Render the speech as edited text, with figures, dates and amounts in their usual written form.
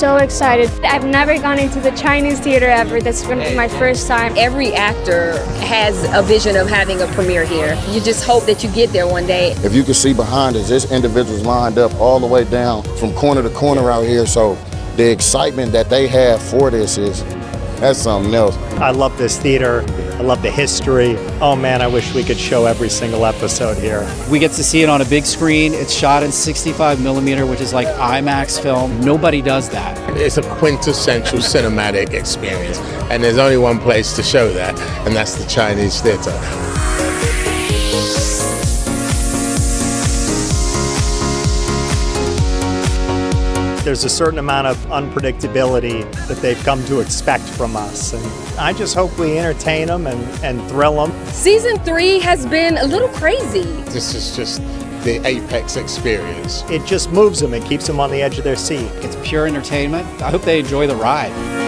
so excited. I've never gone into the Chinese theater ever. This is going to be my first time. Every actor has a vision of having a premiere here. You just hope that you get there one day. If you can see behind us, there's individuals lined up all the way down from corner to corner out here. So the excitement that they have for this that's something else. I love this theater. I love the history. Oh man, I wish we could show every single episode here. We get to see it on a big screen. It's shot in 65 millimeter, which is like IMAX film. Nobody does that. It's a quintessential cinematic experience, and there's only one place to show that, and that's the Chinese Theatre. There's a certain amount of unpredictability that they've come to expect from us. And I just hope we entertain them and thrill them. Season 3 has been a little crazy. This is just the apex experience. It just moves them and keeps them on the edge of their seat. It's pure entertainment. I hope they enjoy the ride.